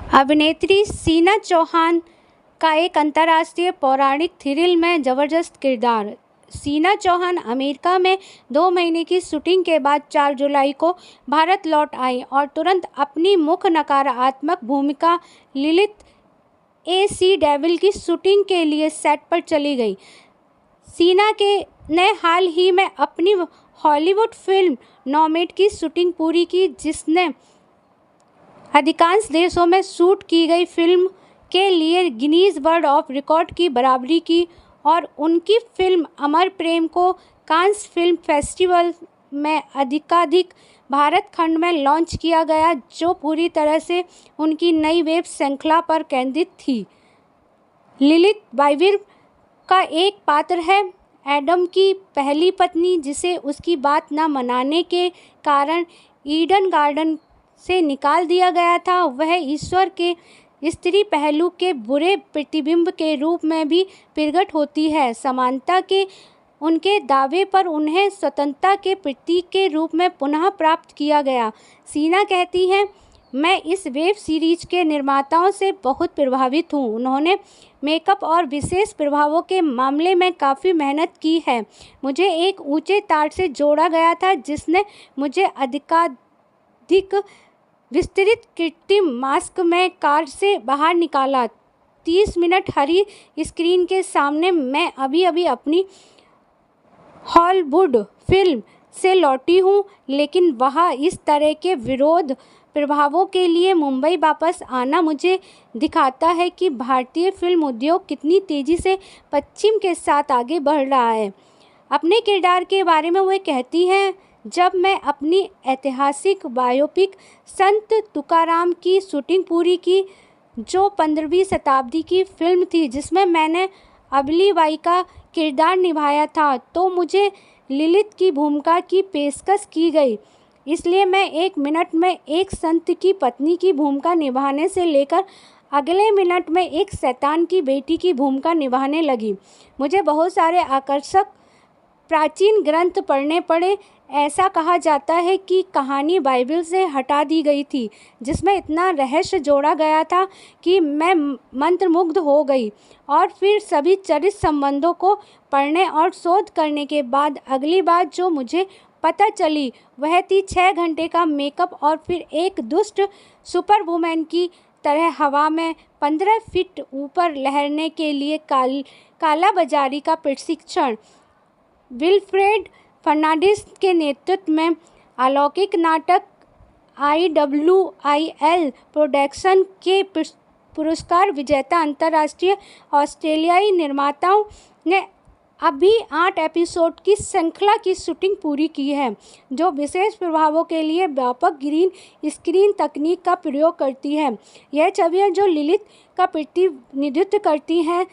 अभिनेत्री शीना चौहान का एक अंतर्राष्ट्रीय पौराणिक थ्रिल में जबरदस्त किरदार। शीना चौहान अमेरिका में 2 महीने की शूटिंग के बाद 4 जुलाई को भारत लौट आईं और तुरंत अपनी मुख्य नकारात्मक भूमिका लिलित ए सी डेविल की शूटिंग के लिए सेट पर चली गईं। शीना ने हाल ही में अपनी हॉलीवुड फिल्म नोमैड की शूटिंग पूरी की, जिसने अधिकांश देशों में शूट की गई फिल्म के लिए गिनीज वर्ल्ड ऑफ रिकॉर्ड की बराबरी की और उनकी फिल्म अमर प्रेम को कांस फिल्म फेस्टिवल में अधिकाधिक भारत खंड में लॉन्च किया गया, जो पूरी तरह से उनकी नई वेब श्रृंखला पर केंद्रित थी। लिलित बाइविल का एक पात्र है एडम की पहली पत्नी, जिसे उसकी बात न मानने के कारण ईडन गार्डन से निकाल दिया गया था। वह ईश्वर के स्त्री पहलू के बुरे प्रतिबिंब के रूप में भी प्रकट होती है। समानता के उनके दावे पर उन्हें स्वतंत्रता के प्रतीक के रूप में पुनः प्राप्त किया गया। शीना कहती हैं, मैं इस वेब सीरीज के निर्माताओं से बहुत प्रभावित हूँ। उन्होंने मेकअप और विशेष प्रभावों के मामले में काफ़ी मेहनत की है। मुझे एक ऊंचे तार से जोड़ा गया था, जिसने मुझे अधिक विस्तृत कृत्रिम मास्क में कार से बाहर निकाला। 30 मिनट हरी स्क्रीन के सामने। मैं अभी अपनी हॉलीवुड फिल्म से लौटी हूँ, लेकिन वहाँ इस तरह के विरोध प्रभावों के लिए मुंबई वापस आना मुझे दिखाता है कि भारतीय फिल्म उद्योग कितनी तेज़ी से पश्चिम के साथ आगे बढ़ रहा है। अपने किरदार के बारे में वे कहती हैं, जब मैं अपनी ऐतिहासिक बायोपिक संत तुकाराम की शूटिंग पूरी की, जो 15वीं शताब्दी की फिल्म थी जिसमें मैंने अबलीबाई का किरदार निभाया था, तो मुझे लिलित की भूमिका की पेशकश की गई। इसलिए मैं 1 मिनट में एक संत की पत्नी की भूमिका निभाने से लेकर अगले मिनट में एक शैतान की बेटी की भूमिका निभाने लगी। मुझे बहुत सारे आकर्षक प्राचीन ग्रंथ पढ़ने पड़े। ऐसा कहा जाता है कि कहानी बाइबिल से हटा दी गई थी, जिसमें इतना रहस्य जोड़ा गया था कि मैं मंत्रमुग्ध हो गई। और फिर सभी चरित्र संबंधों को पढ़ने और शोध करने के बाद अगली बात जो मुझे पता चली वह थी 6 घंटे का मेकअप और फिर एक दुष्ट सुपर वुमेन की तरह हवा में 15 फीट ऊपर लहरने के लिए कालाबाजारी का प्रशिक्षण। विल्फ्रेड फर्नांडिस के नेतृत्व में अलौकिक नाटक IWIL प्रोडक्शन के पुरस्कार विजेता अंतर्राष्ट्रीय ऑस्ट्रेलियाई निर्माताओं ने अभी 8 एपिसोड की श्रृंखला की शूटिंग पूरी की है, जो विशेष प्रभावों के लिए व्यापक ग्रीन स्क्रीन तकनीक का प्रयोग करती है। यह छवियां जो लिलित का प्रतिनिधित्व करती हैं,